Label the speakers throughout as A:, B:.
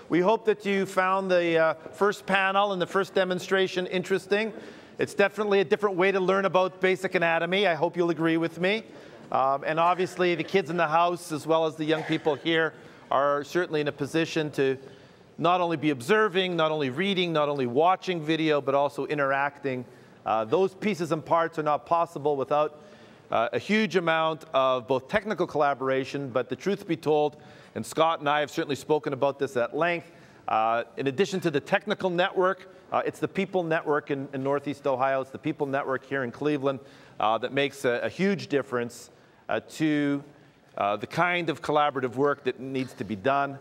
A: We hope that you found the first panel and the first demonstration interesting. It's definitely a different way to learn about basic anatomy. I hope you'll agree with me. And obviously, the kids in the house, as well as the young people here, are certainly in a position to not only be observing, not only reading, not only watching video, but also interacting. Those pieces and parts are not possible without a huge amount of both technical collaboration, but the truth be told, and Scott and I have certainly spoken about this at length, in addition to the technical network, it's the people network in Northeast Ohio, it's the people network here in Cleveland that makes a huge difference to the kind of collaborative work that needs to be done.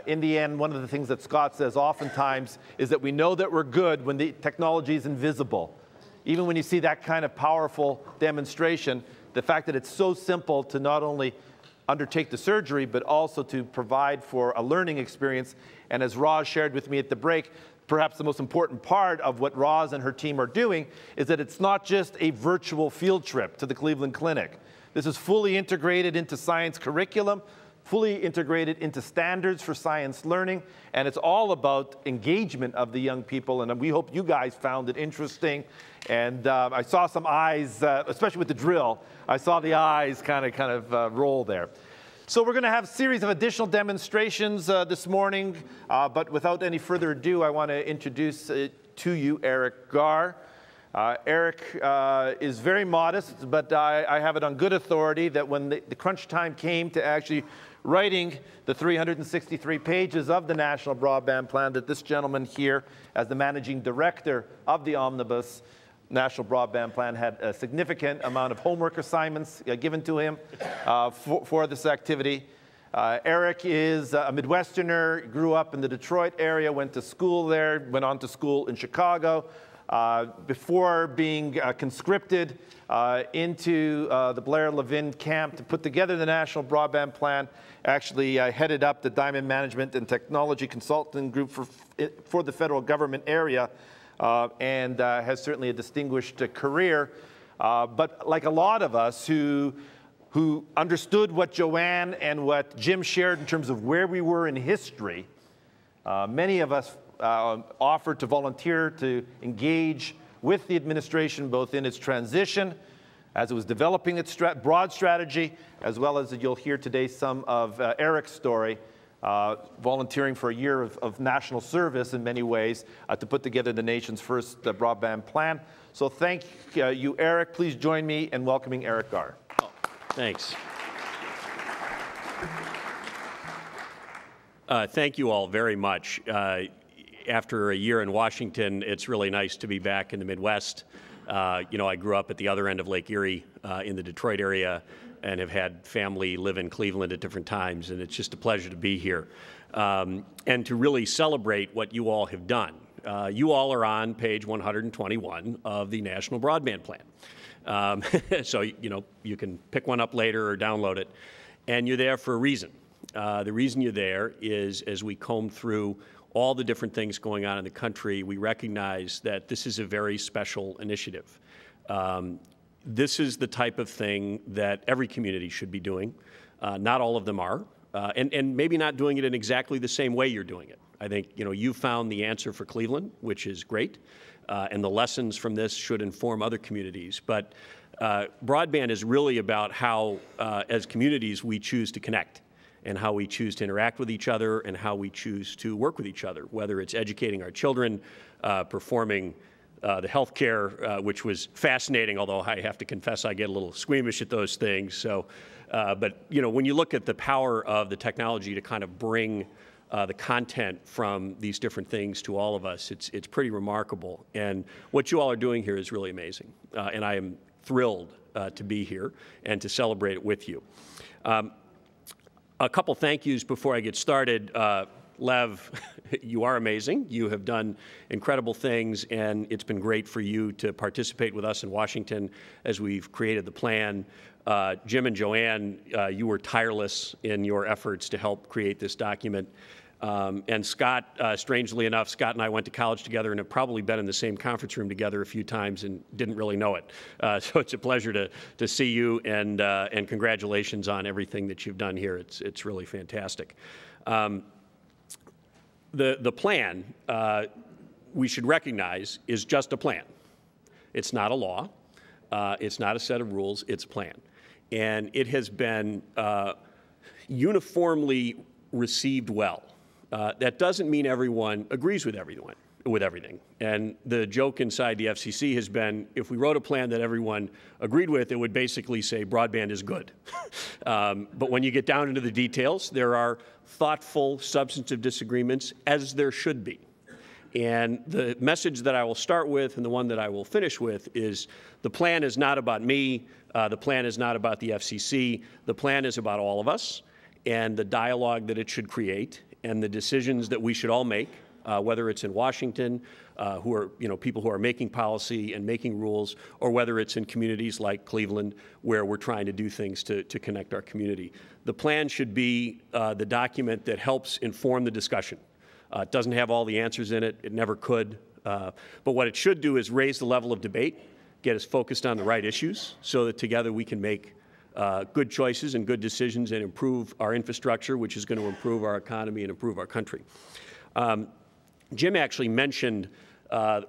A: In the end, one of the things that Scott says oftentimes is that we know that we're good when the technology is invisible. Even when you see that kind of powerful demonstration, the fact that it's so simple to not only undertake the surgery, but also to provide for a learning experience. And as Roz shared with me at the break, perhaps the most important part of what Roz and her team are doing is that it's not just a virtual field trip to the Cleveland Clinic. This is fully integrated into science curriculum, fully integrated into standards for science learning, and it's all about engagement of the young people, and we hope you guys found it interesting. And I saw some eyes, especially with the drill, I saw the eyes kind of roll there. So we're going to have a series of additional demonstrations this morning, but without any further ado, I want to introduce to you Erik Garr. Erik is very modest, but I have it on good authority that when the crunch time came to actually writing the 363 pages of the National Broadband Plan, that this gentleman here, as the managing director of the Omnibus National Broadband Plan, had a significant amount of homework assignments given to him for this activity. Erik is a Midwesterner, grew up in the Detroit area, went to school there, went on to school in Chicago. Before being conscripted into the Blair Levin camp to put together the National Broadband Plan, actually headed up the Diamond Management and Technology Consulting Group for the federal government area, and has certainly a distinguished career. But like a lot of us who understood what Joanne and what Jim shared in terms of where we were in history, many of us offered to volunteer to engage with the administration, both in its transition, as it was developing its broad strategy, as well as you'll hear today some of Erik's story, volunteering for a year of national service in many ways to put together the nation's first broadband plan. So thank you, Erik. Please join me in welcoming Erik Garr.
B: Oh, thanks. Thank you all very much. After a year in Washington, it's really nice to be back in the Midwest. You know, I grew up at the other end of Lake Erie in the Detroit area and have had family live in Cleveland at different times, and it's just a pleasure to be here and to really celebrate what you all have done. You all are on page 121 of the National Broadband Plan. So, you know, you can pick one up later or download it, and you're there for a reason. The reason you're there is as we comb through all the different things going on in the country, we recognize that this is a very special initiative. This is the type of thing that every community should be doing. Not all of them are, and maybe not doing it in exactly the same way you're doing it. I think, you know, you found the answer for Cleveland, which is great, and the lessons from this should inform other communities. But broadband is really about how, as communities, we choose to connect, and how we choose to interact with each other, and how we choose to work with each other, whether it's educating our children, performing the health care, which was fascinating, although I have to confess I get a little squeamish at those things. So, but you know, when you look at the power of the technology to kind of bring the content from these different things to all of us, it's pretty remarkable. And what you all are doing here is really amazing. And I am thrilled to be here and to celebrate it with you. A couple thank yous before I get started. Lev, you are amazing. You have done incredible things, and it's been great for you to participate with us in Washington as we've created the plan. Jim and Joanne, you were tireless in your efforts to help create this document. And Scott, strangely enough, Scott and I went to college together and have probably been in the same conference room together a few times and didn't really know it. So it's a pleasure to see you, and congratulations on everything that you've done here. It's really fantastic. the plan, we should recognize, is just a plan. It's not a law. It's not a set of rules. It's a plan. And it has been uniformly received well. That doesn't mean everyone agrees with everything. And the joke inside the FCC has been, if we wrote a plan that everyone agreed with, it would basically say broadband is good. But when you get down into the details, there are thoughtful, substantive disagreements, as there should be. And the message that I will start with and the one that I will finish with is the plan is not about me. The plan is not about the FCC. The plan is about all of us and the dialogue that it should create and the decisions that we should all make, whether it's in Washington, who are people who are making policy and making rules, or whether it's in communities like Cleveland, where we're trying to do things to connect our community. The plan should be the document that helps inform the discussion. It doesn't have all the answers in it. It never could. But what it should do is raise the level of debate, get us focused on the right issues, so that together we can make good choices and good decisions and improve our infrastructure, which is going to improve our economy and improve our country. Jim actually mentioned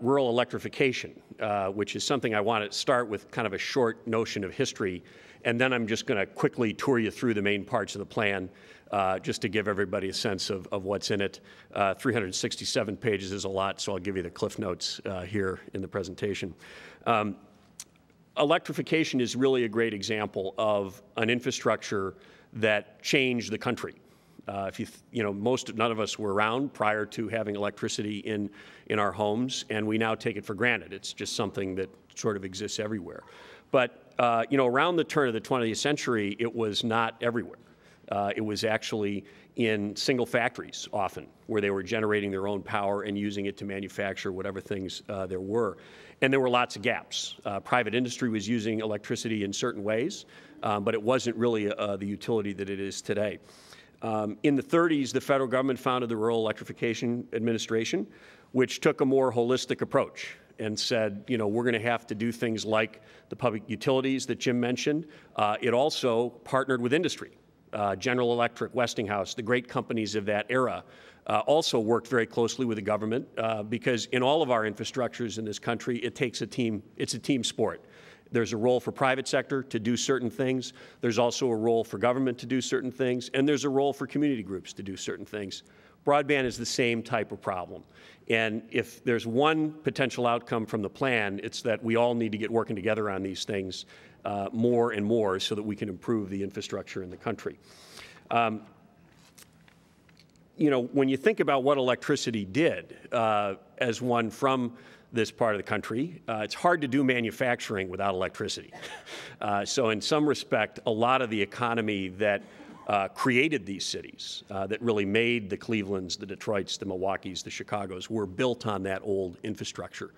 B: rural electrification, which is something I want to start with kind of a short notion of history, and then I'm just going to quickly tour you through the main parts of the plan, just to give everybody a sense of what's in it. 367 pages is a lot, so I'll give you the Cliff Notes here in the presentation. Electrification is really a great example of an infrastructure that changed the country. None of us were around prior to having electricity in our homes, and we now take it for granted. It's just something that sort of exists everywhere. But around the turn of the 20th century, it was not everywhere. It was actually in single factories often, where they were generating their own power and using it to manufacture whatever things there were. And there were lots of gaps. Private industry was using electricity in certain ways, but it wasn't really the utility that it is today. In the 30s, the federal government founded the Rural Electrification Administration, which took a more holistic approach and said, we're going to have to do things like the public utilities that Jim mentioned. It also partnered with industry. General Electric, Westinghouse, the great companies of that era, also worked very closely with the government because in all of our infrastructures in this country, it takes a team. It's a team sport. There's a role for private sector to do certain things. There's also a role for government to do certain things. And there's a role for community groups to do certain things. Broadband is the same type of problem. And if there's one potential outcome from the plan, it's that we all need to get working together on these things more and more so that we can improve the infrastructure in the country. When you think about what electricity did as one from this part of the country, it's hard to do manufacturing without electricity. So in some respect, a lot of the economy that created these cities, that really made the Clevelands, the Detroits, the Milwaukees, the Chicagos, were built on that old infrastructure.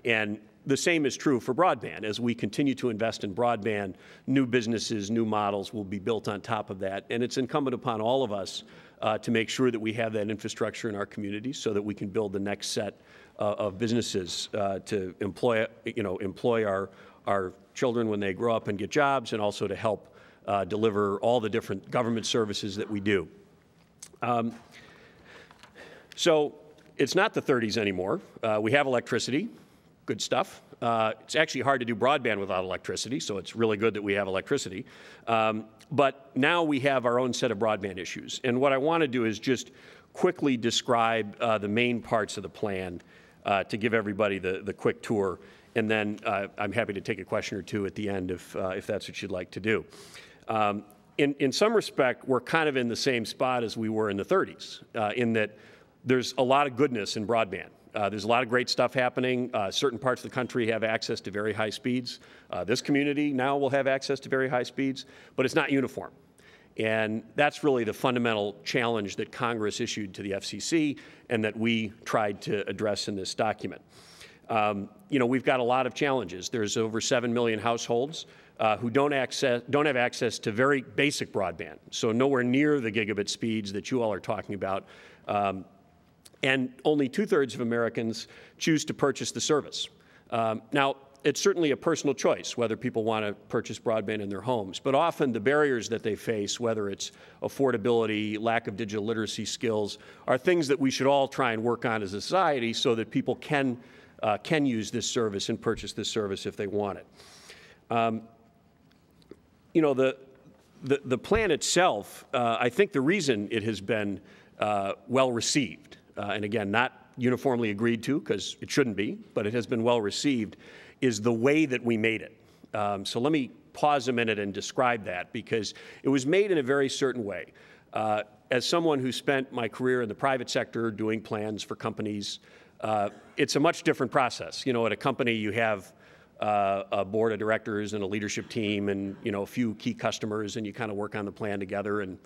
B: And the same is true for broadband. As we continue to invest in broadband, new businesses, new models will be built on top of that. And it's incumbent upon all of us to make sure that we have that infrastructure in our communities so that we can build the next set of businesses to employ our children when they grow up and get jobs, and also to help deliver all the different government services that we do. So it's not the 30s anymore. We have electricity. Good stuff. It's actually hard to do broadband without electricity, so it's really good that we have electricity. But now we have our own set of broadband issues. And what I want to do is just quickly describe the main parts of the plan to give everybody the quick tour. And then I'm happy to take a question or two at the end if that's what you'd like to do. In some respect, we're kind of in the same spot as we were in the 30s, in that there's a lot of goodness in broadband. There's a lot of great stuff happening. Certain parts of the country have access to very high speeds. This community now will have access to very high speeds, but it's not uniform. And that's really the fundamental challenge that Congress issued to the FCC and that we tried to address in this document. We've got a lot of challenges. There's over 7 million households who don't have access to very basic broadband, so nowhere near the gigabit speeds that you all are talking about. And only 2/3 of Americans choose to purchase the service. Now, it's certainly a personal choice whether people want to purchase broadband in their homes, but often the barriers that they face, whether it's affordability, lack of digital literacy skills, are things that we should all try and work on as a society so that people can use this service and purchase this service if they want it. You know, the plan itself, I think the reason it has been well received, and again, not uniformly agreed to, because it shouldn't be, but it has been well received, is the way that we made it. So let me pause a minute and describe that, because it was made in a very certain way. As someone who spent my career in the private sector doing plans for companies, it's a much different process. You know, at a company you have a board of directors and a leadership team and, you know, a few key customers, and you kind of work on the plan together, and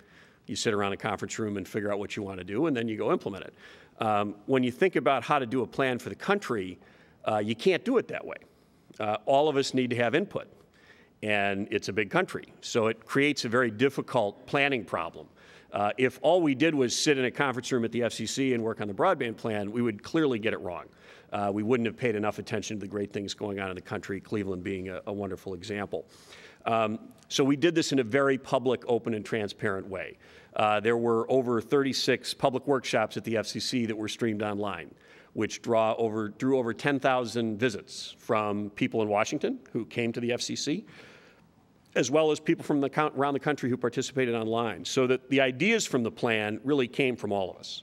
B: you sit around a conference room and figure out what you want to do, and then you go implement it. When you think about how to do a plan for the country, you can't do it that way. All of us need to have input, and it's a big country, so it creates a very difficult planning problem. If all we did was sit in a conference room at the FCC and work on the broadband plan, we would clearly get it wrong. We wouldn't have paid enough attention to the great things going on in the country, Cleveland being a wonderful example. So we did this in a very public, open, and transparent way. There were over 36 public workshops at the FCC that were streamed online, which drew over 10,000 visits from people in Washington who came to the FCC, as well as people from around the country who participated online. So that the ideas from the plan really came from all of us.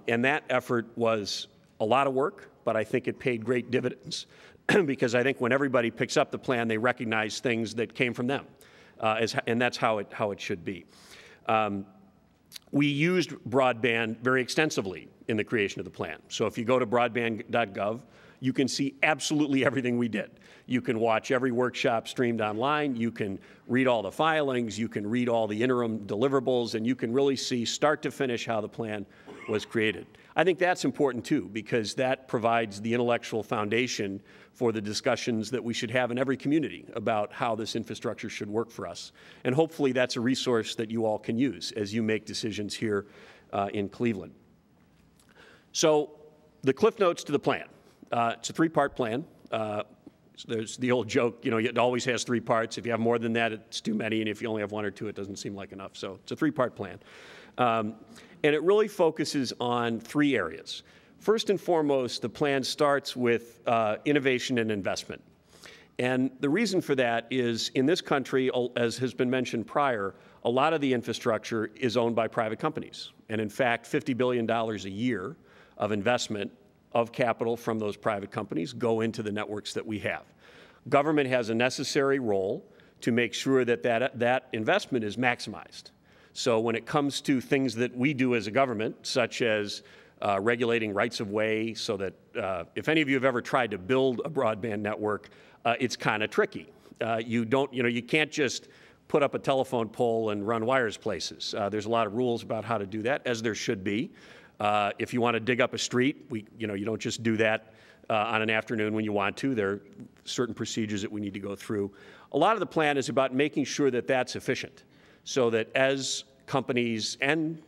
B: And that effort was a lot of work, but I think it paid great dividends. Because I think when everybody picks up the plan, they recognize things that came from them, and that's how it should be. We used broadband very extensively in the creation of the plan. So if you go to broadband.gov, you can see absolutely everything we did. You can watch every workshop streamed online. You can read all the filings. You can read all the interim deliverables, and you can really see start to finish how the plan was created. I think that's important too, because that provides the intellectual foundation for the discussions that we should have in every community about how this infrastructure should work for us. And hopefully that's a resource that you all can use as you make decisions here in Cleveland. So the cliff notes to the plan. It's a three-part plan. There's the old joke, you know, it always has three parts. If you have more than that, it's too many, and if you only have one or two, it doesn't seem like enough. So it's a three-part plan. And it really focuses on three areas. First and foremost, the plan starts with innovation and investment. And the reason for that is in this country, as has been mentioned prior, a lot of the infrastructure is owned by private companies. And in fact, $50 billion a year of investment of capital from those private companies go into the networks that we have. Government has a necessary role to make sure that that investment is maximized. So when it comes to things that we do as a government, such as regulating rights of way, so that if any of you have ever tried to build a broadband network, it's kind of tricky. You can't just put up a telephone pole and run wires places. There's a lot of rules about how to do that, as there should be. If you want to dig up a street, you don't just do that on an afternoon when you want to. There are certain procedures that we need to go through. A lot of the plan is about making sure that that's efficient, so that as companies and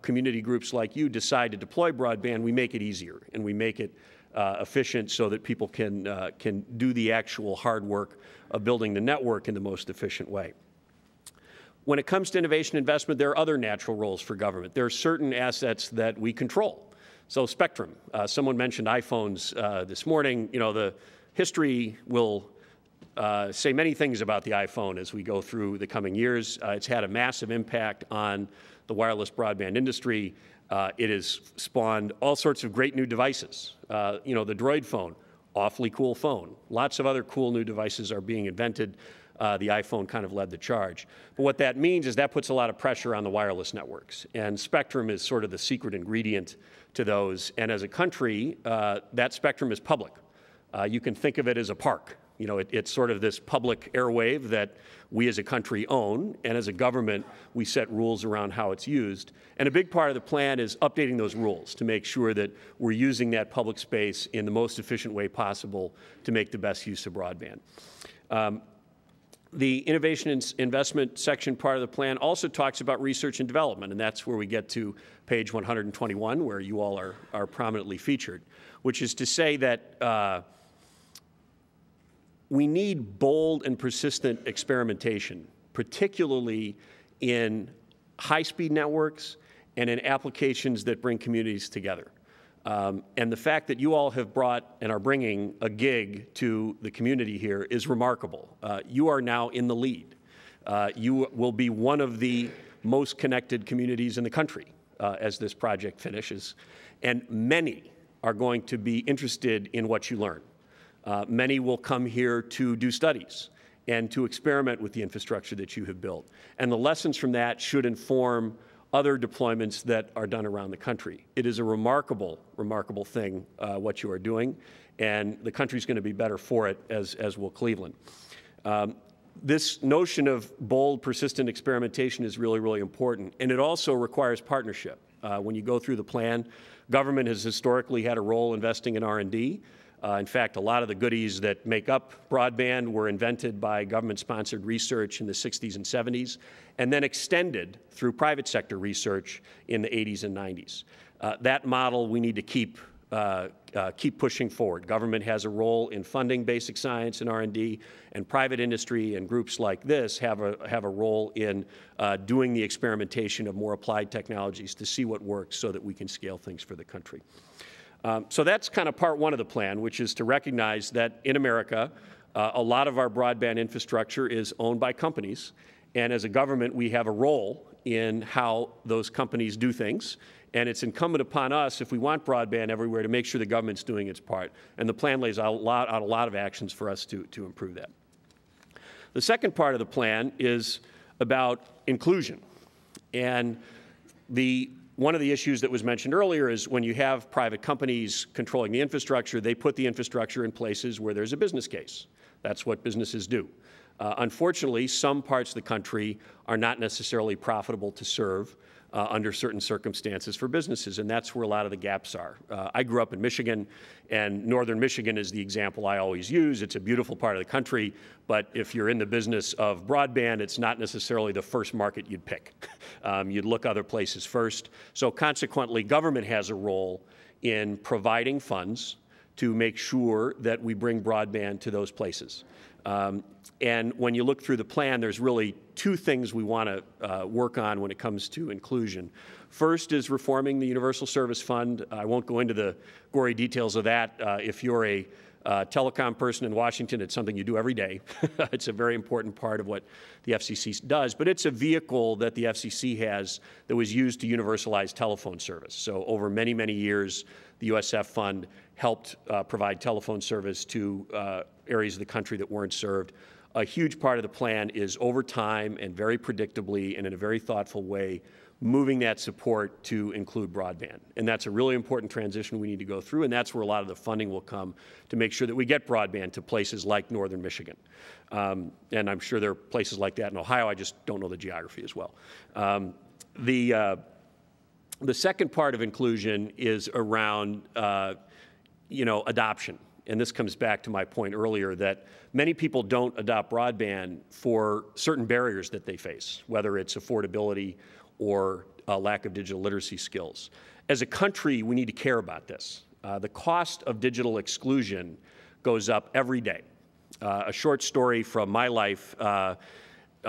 B: community groups like you decide to deploy broadband, we make it easier and we make it efficient so that people can do the actual hard work of building the network in the most efficient way. When it comes to innovation investment, there are other natural roles for government. There are certain assets that we control. So spectrum. Someone mentioned iPhones this morning. You know, the history will say many things about the iPhone as we go through the coming years. It's had a massive impact on the wireless broadband industry. It has spawned all sorts of great new devices. The Droid phone, awfully cool phone. Lots of other cool new devices are being invented. The iPhone kind of led the charge. But what that means is that puts a lot of pressure on the wireless networks. And spectrum is sort of the secret ingredient to those. And as a country, that spectrum is public. You can think of it as a park. You know, it's sort of this public airwave that we as a country own, and as a government, we set rules around how it's used. And a big part of the plan is updating those rules to make sure that we're using that public space in the most efficient way possible to make the best use of broadband. The innovation and investment section part of the plan also talks about research and development, and that's where we get to page 121, where you all are prominently featured, which is to say that we need bold and persistent experimentation, particularly in high-speed networks and in applications that bring communities together. And the fact that you all have brought and are bringing a gig to the community here is remarkable. You are now in the lead. You will be one of the most connected communities in the country as this project finishes. And many are going to be interested in what you learn. Many will come here to do studies and to experiment with the infrastructure that you have built. And the lessons from that should inform other deployments that are done around the country. It is a remarkable, remarkable thing, what you are doing, and the country's going to be better for it, as will Cleveland. This notion of bold, persistent experimentation is really, really important, and it also requires partnership. When you go through the plan, government has historically had a role investing in R&D. In fact, a lot of the goodies that make up broadband were invented by government-sponsored research in the 60s and 70s, and then extended through private sector research in the 80s and 90s. That model we need to keep pushing forward. Government has a role in funding basic science and R&D, and private industry and groups like this have a role in doing the experimentation of more applied technologies to see what works so that we can scale things for the country. So that's kind of part one of the plan, which is to recognize that in America, a lot of our broadband infrastructure is owned by companies, and as a government, we have a role in how those companies do things, and it's incumbent upon us, if we want broadband everywhere, to make sure the government's doing its part. And the plan lays out a lot of actions for us to improve that. The second part of the plan is about inclusion. And one of the issues that was mentioned earlier is when you have private companies controlling the infrastructure, they put the infrastructure in places where there's a business case. That's what businesses do. Unfortunately, some parts of the country are not necessarily profitable to serve under certain circumstances for businesses, and that's where a lot of the gaps are. I grew up in Michigan, and northern Michigan is the example I always use. It's a beautiful part of the country, but if you're in the business of broadband, it's not necessarily the first market you'd pick. You'd look other places first. So consequently, government has a role in providing funds to make sure that we bring broadband to those places. And when you look through the plan, there's really two things we want to work on when it comes to inclusion. First is reforming the Universal Service Fund. I won't go into the gory details of that. If you're a telecom person in Washington, it's something you do every day. It's a very important part of what the FCC does, but it's a vehicle that the FCC has that was used to universalize telephone service. So over many, many years, the USF Fund helped provide telephone service to areas of the country that weren't served. A huge part of the plan is over time and very predictably and in a very thoughtful way moving that support to include broadband. And that's a really important transition we need to go through, and that's where a lot of the funding will come to make sure that we get broadband to places like northern Michigan. And I'm sure there are places like that in Ohio. I just don't know the geography as well. The second part of inclusion is around adoption. And this comes back to my point earlier that many people don't adopt broadband for certain barriers that they face, whether it's affordability or a lack of digital literacy skills. As a country, we need to care about this. The cost of digital exclusion goes up every day. A short story from my life,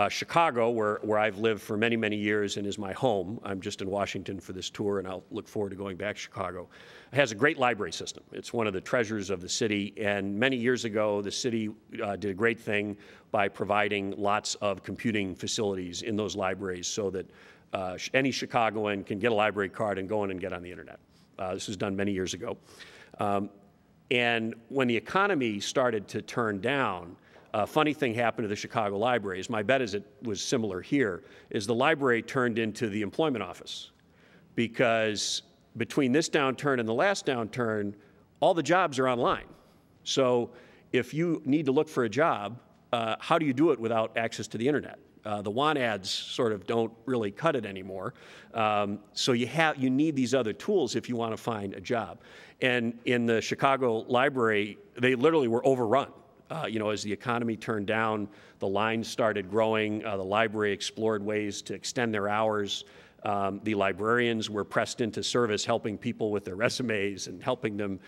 B: Chicago, where I've lived for many, many years and is my home. I'm just in Washington for this tour, and I'll look forward to going back to Chicago. It has a great library system. It's one of the treasures of the city, and many years ago, the city did a great thing by providing lots of computing facilities in those libraries so that any Chicagoan can get a library card and go in and get on the internet. This was done many years ago. And when the economy started to turn down, a funny thing happened to the Chicago libraries. My bet is it was similar here, is the library turned into the employment office. Because between this downturn and the last downturn, all the jobs are online. So if you need to look for a job, how do you do it without access to the internet? The want ads sort of don't really cut it anymore. So you need these other tools if you want to find a job. And in the Chicago library, they literally were overrun. As the economy turned down, the lines started growing. The library explored ways to extend their hours. The librarians were pressed into service, helping people with their resumes and helping them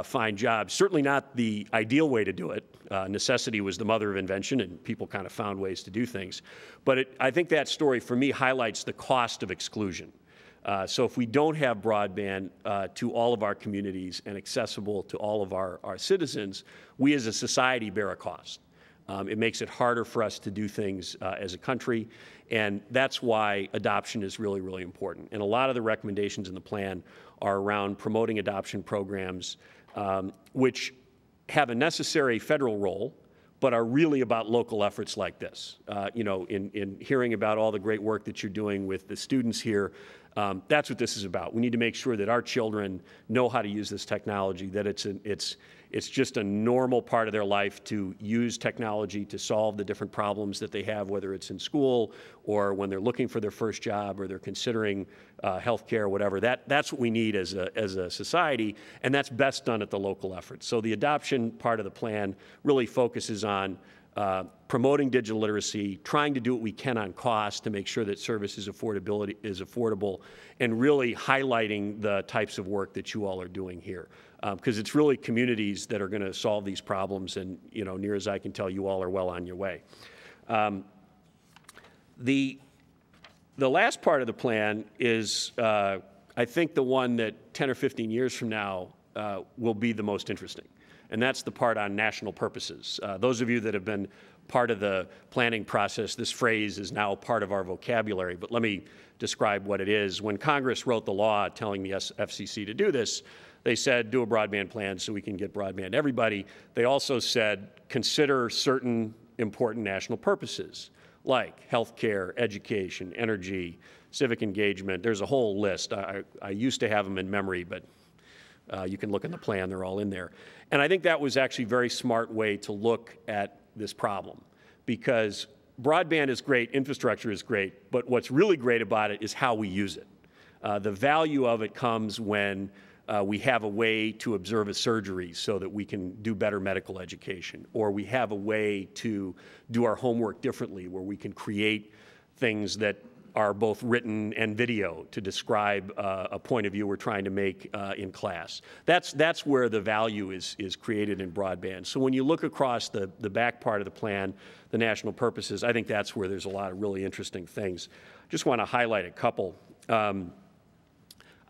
B: find jobs. Certainly not the ideal way to do it. Necessity was the mother of invention, and people kind of found ways to do things. But I think that story, for me, highlights the cost of exclusion. So if we don't have broadband to all of our communities and accessible to all of our citizens, we as a society bear a cost. It makes it harder for us to do things as a country, and that's why adoption is really, really important. And a lot of the recommendations in the plan are around promoting adoption programs, which have a necessary federal role, but are really about local efforts like this. You know, in hearing about all the great work that you're doing with the students here, that's what this is about. We need to make sure that our children know how to use this technology, that it's just a normal part of their life to use technology to solve the different problems that they have, whether it's in school or when they're looking for their first job or they're considering health care, whatever. That's what we need as a society, and that's best done at the local effort. So the adoption part of the plan really focuses on promoting digital literacy, trying to do what we can on cost to make sure that service is affordable, and really highlighting the types of work that you all are doing here. Because it's really communities that are going to solve these problems, and you know, near as I can tell, you all are well on your way. The last part of the plan is, I think, the one that 10 or 15 years from now will be the most interesting. And that's the part on national purposes. Those of you that have been part of the planning process, this phrase is now part of our vocabulary, but let me describe what it is. When Congress wrote the law telling the FCC to do this, they said, do a broadband plan so we can get broadband to everybody. They also said, consider certain important national purposes, like healthcare, education, energy, civic engagement. There's a whole list. I used to have them in memory, but you can look in the plan, they're all in there. And I think that was actually a very smart way to look at this problem, because broadband is great, infrastructure is great, but what's really great about it is how we use it. The value of it comes when we have a way to observe a surgery so that we can do better medical education, or we have a way to do our homework differently, where we can create things that are both written and video to describe a point of view we're trying to make in class. That's where the value is created in broadband. So when you look across the back part of the plan, the national purposes, I think that's where there's a lot of really interesting things. Just want to highlight a couple.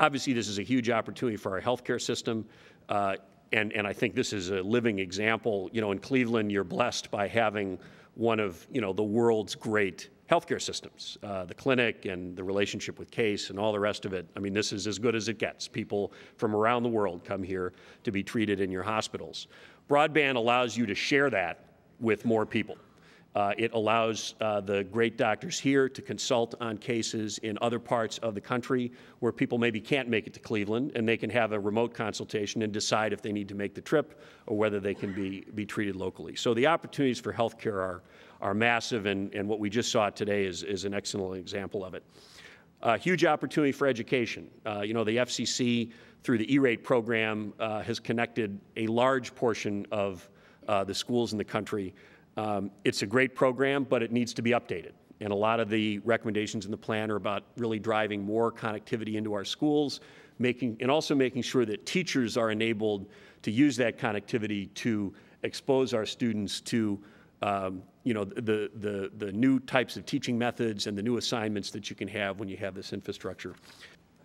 B: Obviously, this is a huge opportunity for our healthcare system, and I think this is a living example. You know, in Cleveland, you're blessed by having one of, you know, the world's great healthcare systems, the clinic and the relationship with Case and all the rest of it. I mean, this is as good as it gets. People from around the world come here to be treated in your hospitals. Broadband allows you to share that with more people. It allows the great doctors here to consult on cases in other parts of the country where people maybe can't make it to Cleveland, and they can have a remote consultation and decide if they need to make the trip or whether they can be treated locally. So the opportunities for healthcare are massive, and what we just saw today is an excellent example of it. Huge opportunity for education. You know, the FCC, through the E-rate program, has connected a large portion of the schools in the country. It's a great program, but it needs to be updated. And a lot of the recommendations in the plan are about really driving more connectivity into our schools, and also making sure that teachers are enabled to use that connectivity to expose our students to you know, the new types of teaching methods and the new assignments that you can have when you have this infrastructure.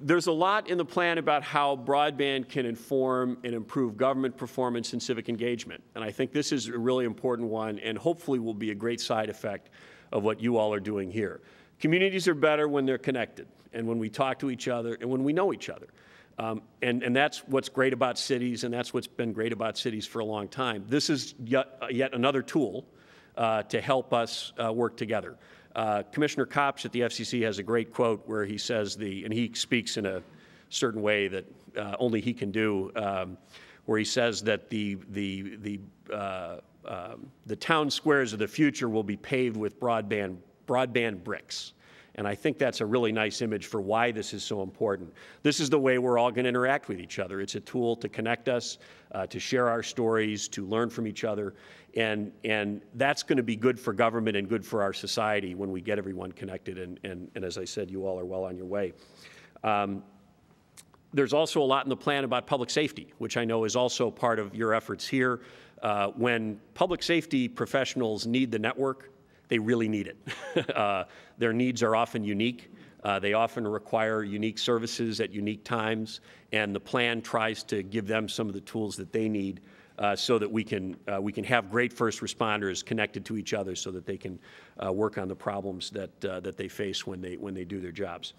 B: There's a lot in the plan about how broadband can inform and improve government performance and civic engagement. And I think this is a really important one, and hopefully will be a great side effect of what you all are doing here. Communities are better when they're connected, and when we talk to each other, and when we know each other. And that's what's great about cities, and that's what's been great about cities for a long time. This is yet another tool to help us work together. Commissioner Koppsch at the FCC has a great quote where he says and he speaks in a certain way that only he can do, where he says that the town squares of the future will be paved with broadband bricks. And I think that's a really nice image for why this is so important. This is the way we're all going to interact with each other. It's a tool to connect us, to share our stories, to learn from each other. And that's going to be good for government and good for our society when we get everyone connected. And as I said, you all are well on your way. There's also a lot in the plan about public safety, which I know is also part of your efforts here. When public safety professionals need the network, they really need it. Their needs are often unique. They often require unique services at unique times, and the plan tries to give them some of the tools that they need so that we can have great first responders connected to each other so that they can work on the problems that they face when they do their jobs.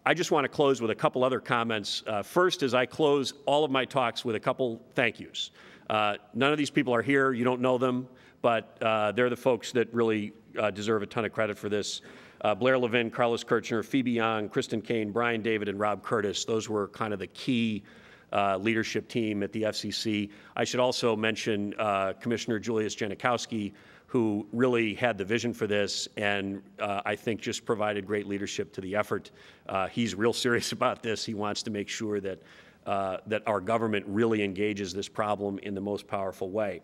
B: I just want to close with a couple other comments. First, as I close all of my talks with a couple thank yous. None of these people are here. You don't know them, but they're the folks that really deserve a ton of credit for this. Blair Levin, Carlos Kirchner, Phoebe Young, Kristen Kane, Brian David, and Rob Curtis. Those were kind of the key leadership team at the FCC. I should also mention Commissioner Julius Janikowski, who really had the vision for this and I think just provided great leadership to the effort. He's real serious about this. He wants to make sure that, that our government really engages this problem in the most powerful way.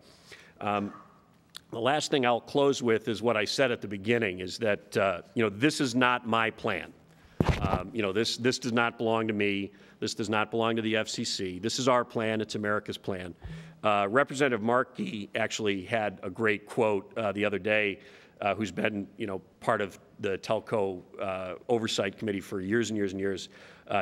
B: The last thing I'll close with is what I said at the beginning, is that this is not my plan. This does not belong to me. This does not belong to the FCC. This is our plan. It's America's plan. Representative Markey actually had a great quote the other day, who's been part of the telco oversight committee for years and years and years.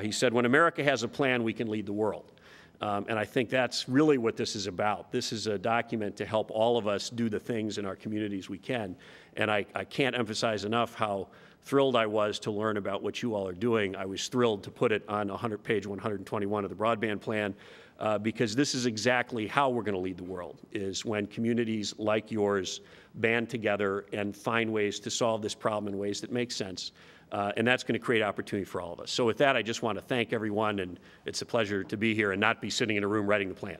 B: He said, "When America has a plan, we can lead the world." And I think that's really what this is about. This is a document to help all of us do the things in our communities we can. And I can't emphasize enough how thrilled I was to learn about what you all are doing. I was thrilled to put it on page 121 of the broadband plan, because this is exactly how we're going to lead the world, is when communities like yours band together and find ways to solve this problem in ways that make sense. And that's going to create opportunity for all of us. So with that, I just want to thank everyone, and it's a pleasure to be here and not be sitting in a room writing the plan.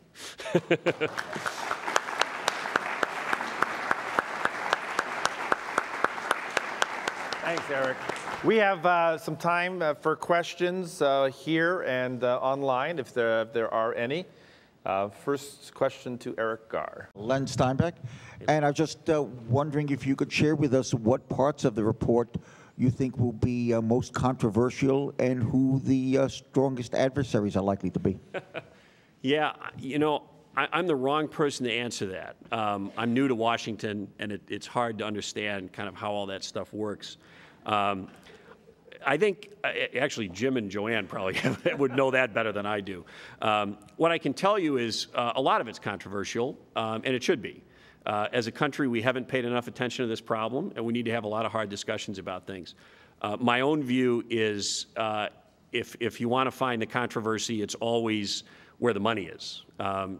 A: Thanks, Erik. We have some time for questions here and online, if there are any. First question to Erik Garr.
C: Len Steinbeck. And I was just wondering if you could share with us what parts of the report you think will be most controversial and who the strongest adversaries are likely to be.
B: Yeah, I'm the wrong person to answer that. I'm new to Washington, and it's hard to understand kind of how all that stuff works. I think, actually, Jim and Joanne probably would know that better than I do. What I can tell you is a lot of it's controversial, and it should be. As a country, we haven't paid enough attention to this problem, and we need to have a lot of hard discussions about things. My own view is if you want to find the controversy, it's always where the money is.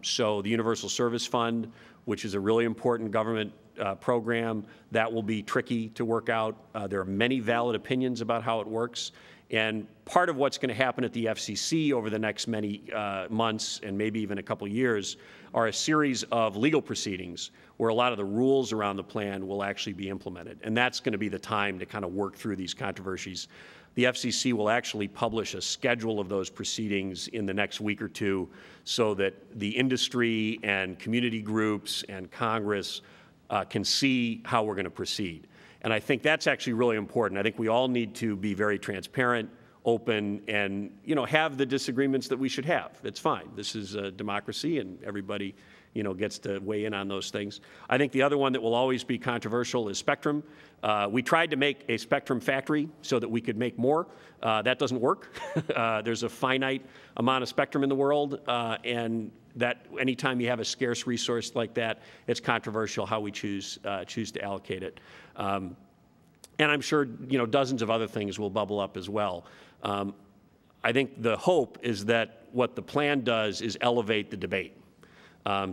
B: So the Universal Service Fund, which is a really important government program, that will be tricky to work out. There are many valid opinions about how it works. And part of what's going to happen at the FCC over the next many months and maybe even a couple years are a series of legal proceedings where a lot of the rules around the plan will actually be implemented. And that's going to be the time to kind of work through these controversies. The FCC will actually publish a schedule of those proceedings in the next week or two so that the industry and community groups and Congress can see how we're going to proceed. And I think that's actually really important. I think we all need to be very transparent, open, and have the disagreements that we should have. It's fine. This is a democracy, and everybody gets to weigh in on those things. I think the other one that will always be controversial is spectrum. We tried to make a spectrum factory so that we could make more. That doesn't work. There's a finite amount of spectrum in the world, and that anytime you have a scarce resource like that, it's controversial how we choose to allocate it. And I'm sure dozens of other things will bubble up as well. I think the hope is that what the plan does is elevate the debate.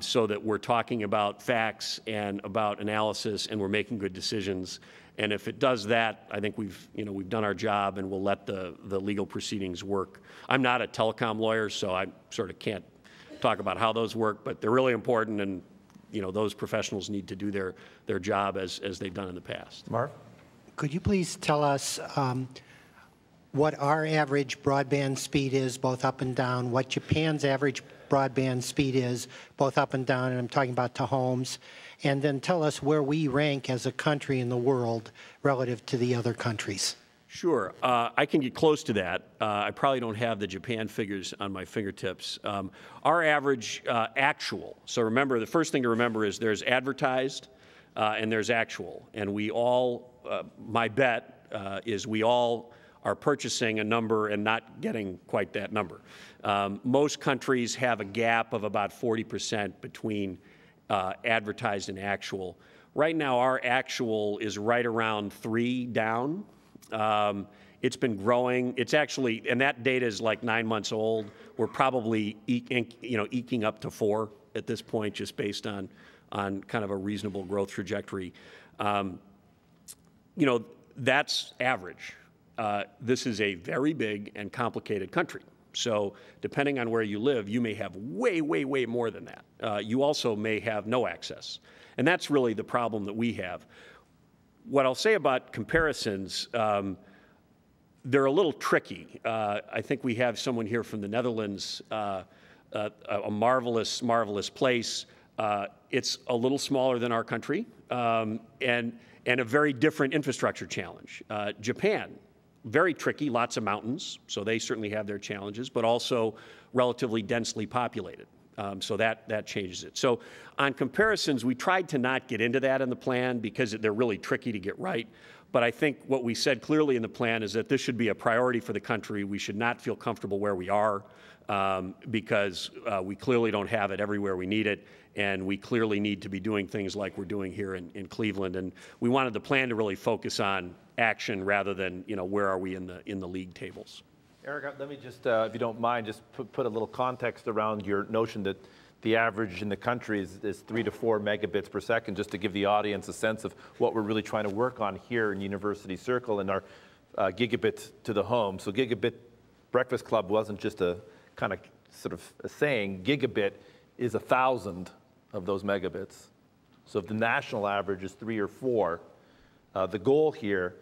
B: So that we're talking about facts and about analysis, and we're making good decisions. And if it does that, I think we've done our job, and we'll let the legal proceedings work. I'm not a telecom lawyer, so I sort of can't talk about how those work, but they're really important, and those professionals need to do their job as they've done in the past.
A: Marv?
D: Could you please tell us what our average broadband speed is, both up and down, what Japan's average broadband speed is, both up and down, and I'm talking about to homes, and then tell us where we rank as a country in the world relative to the other countries.
B: Sure. I can get close to that. I probably don't have the Japan figures on my fingertips. Our average actual, so remember, the first thing to remember is there's advertised and there's actual. And we all, my bet is we all are purchasing a number and not getting quite that number. Most countries have a gap of about 40% between advertised and actual. Right now, our actual is right around 3 down. It's been growing. It's actually, and that data is like 9 months old. We're probably eking up to 4 at this point, just based on kind of a reasonable growth trajectory. That's average. This is a very big and complicated country. So depending on where you live, you may have way, way, way more than that. You also may have no access. And that's really the problem that we have. What I'll say about comparisons, they're a little tricky. I think we have someone here from the Netherlands, a marvelous, marvelous place. It's a little smaller than our country, and a very different infrastructure challenge. Japan, very tricky, lots of mountains, so they certainly have their challenges, but also relatively densely populated. So that changes it. So on comparisons, we tried to not get into that in the plan because they're really tricky to get right. But I think what we said clearly in the plan is that this should be a priority for the country. We should not feel comfortable where we are because we clearly don't have it everywhere we need it. And we clearly need to be doing things like we're doing here in Cleveland. And we wanted the plan to really focus on action rather than, where are we in the league tables.
A: Erik, let me just, if you don't mind, just put a little context around your notion that the average in the country is 3 to 4 megabits per second, just to give the audience a sense of what we're really trying to work on here in University Circle in our Gigabit to the home. So Gigabit Breakfast Club wasn't just a kind of sort of a saying. Gigabit is 1,000 of those megabits. So if the national average is 3 or 4, the goal here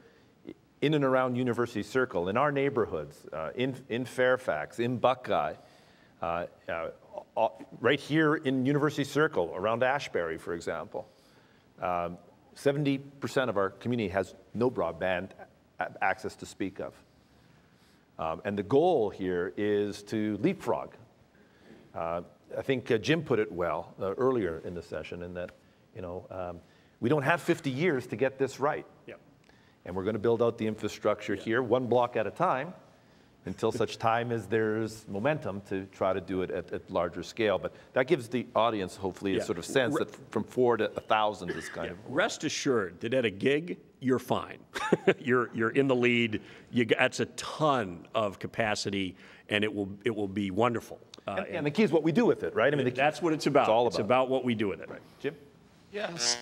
A: in and around University Circle, in our neighborhoods, in Fairfax, in Buckeye, right here in University Circle, around Ashbury, for example, 70% of our community has no broadband access to speak of. And the goal here is to leapfrog. I think Jim put it well earlier in the session in that, we don't have 50 years to get this right.
B: Yep.
A: And we're going to build out the infrastructure here, one block at a time, until such time as there's momentum to try to do it at larger scale. But that gives the audience, hopefully, a sort of sense that from 4 to 1,000 is kind of.
B: Rest assured that at a gig, you're fine. you're in the lead. That's a ton of capacity, and it will be wonderful.
A: And the key is what we do with it, right? I mean,
B: that's what it's about.
A: It's all
B: It's about what we do with it.
A: Right. Jim?
E: Yes.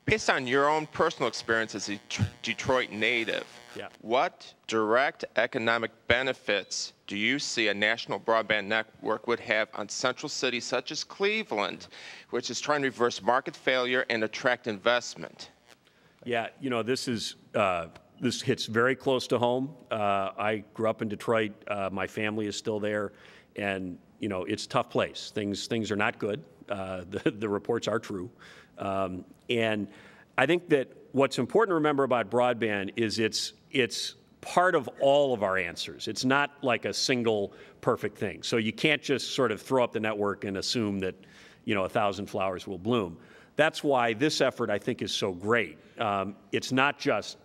E: Based on your own personal experience as a Detroit native, what direct economic benefits do you see a national broadband network would have on central cities such as Cleveland, which is trying to reverse market failure and attract investment?
B: Yeah, this hits very close to home. I grew up in Detroit. My family is still there, and it's a tough place. Things are not good. The reports are true. And I think that what's important to remember about broadband is it's part of all of our answers. It's not like a single perfect thing. So you can't just sort of throw up the network and assume that 1,000 flowers will bloom. That's why this effort, I think, is so great. It's not just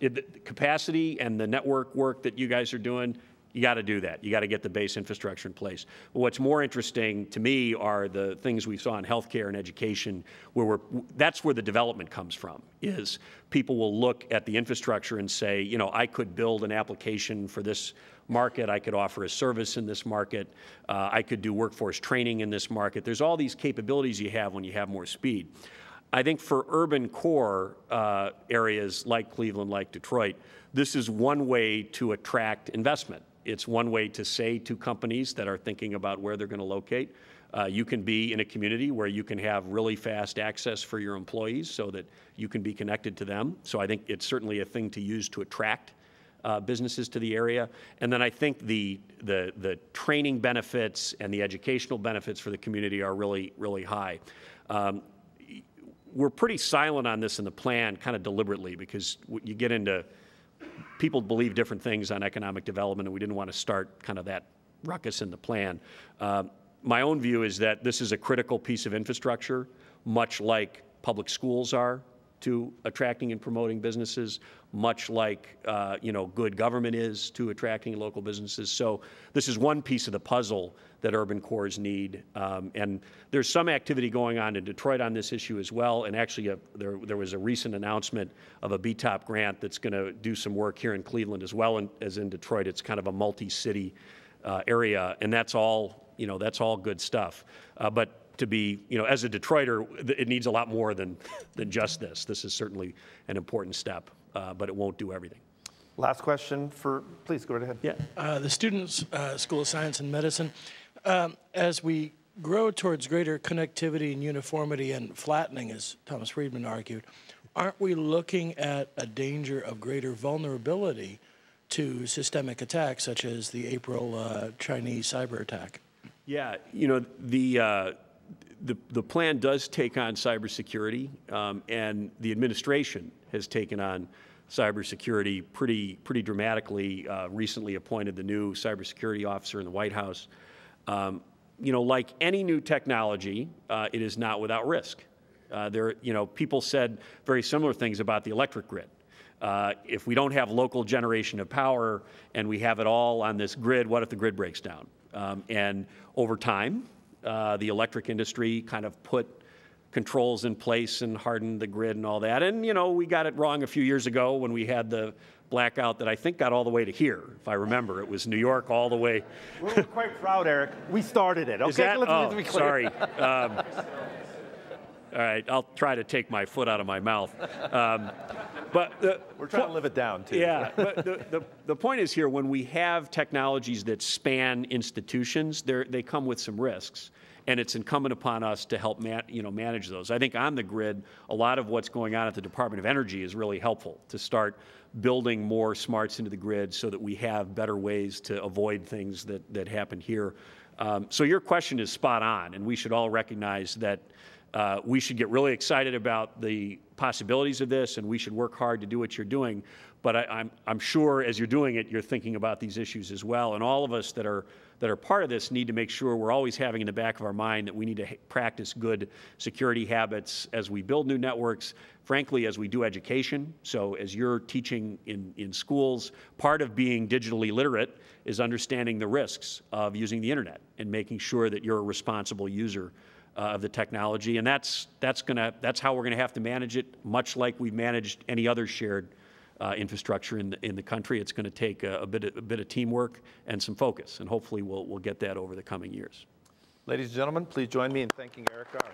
B: capacity and the network work that you guys are doing. You got to do that. You got to get the base infrastructure in place. But what's more interesting to me are the things we saw in healthcare and education, where that's where the development comes from, is people will look at the infrastructure and say, I could build an application for this market. I could offer a service in this market. I could do workforce training in this market. There's all these capabilities you have when you have more speed. I think for urban core areas like Cleveland, like Detroit, this is one way to attract investment. It's one way to say to companies that are thinking about where they're going to locate, you can be in a community where you can have really fast access for your employees so that you can be connected to them. So I think it's certainly a thing to use to attract businesses to the area. And then I think the training benefits and the educational benefits for the community are really, really high. We're pretty silent on this in the plan, kind of deliberately, because you get into people believe different things on economic development, and we didn't want to start kind of that ruckus in the plan. My own view is that this is a critical piece of infrastructure, much like public schools are to attracting and promoting businesses, much like good government is to attracting local businesses. So this is one piece of the puzzle that urban cores need. And there's some activity going on in Detroit on this issue as well. And actually, there was a recent announcement of a BTOP grant that's going to do some work here in Cleveland as well as in Detroit. It's kind of a multi-city area, and that's all good stuff. But to be, as a Detroiter, it needs a lot more than just this. This is certainly an important step, but it won't do everything.
A: Last question please go right ahead.
F: Yeah. The Students' School of Science and Medicine, as we grow towards greater connectivity and uniformity and flattening, as Thomas Friedman argued, aren't we looking at a danger of greater vulnerability to systemic attacks, such as the April Chinese cyber attack? Yeah, the plan does take on cybersecurity, and the administration has taken on cybersecurity pretty dramatically. Recently appointed the new cybersecurity officer in the White House. Like any new technology, it is not without risk. People said very similar things about the electric grid. If we don't have local generation of power and we have it all on this grid, what if the grid breaks down? And over time, the electric industry kind of put controls in place and hardened the grid and all that. And, we got it wrong a few years ago when we had the blackout that I think got all the way to here, if I remember. It was New York all the way.
A: We're quite proud, Eric. We started it. Okay,
B: Is that?
A: let's be clear.
B: Sorry. All right, I'll try to take my foot out of my mouth. But
A: we're trying to live it down, too.
B: Yeah, but the point is here, when we have technologies that span institutions, they come with some risks, and it's incumbent upon us to help manage those. I think on the grid, a lot of what's going on at the Department of Energy is really helpful to start building more smarts into the grid so that we have better ways to avoid things that happen here. So your question is spot on, and we should all recognize that we should get really excited about the possibilities of this, and we should work hard to do what you're doing. But I'm sure as you're doing it, you're thinking about these issues as well. And all of us that are part of this need to make sure we're always having in the back of our mind that we need to practice good security habits as we build new networks, frankly, as we do education. So as you're teaching in schools, part of being digitally literate is understanding the risks of using the internet and making sure that you're a responsible user of the technology, and that's how we're going to have to manage it, much like we've managed any other shared infrastructure in the country. It's going to take a bit of teamwork and some focus, and hopefully we'll get that over the coming years.
A: Ladies and gentlemen, please join me in thanking Erik Garr.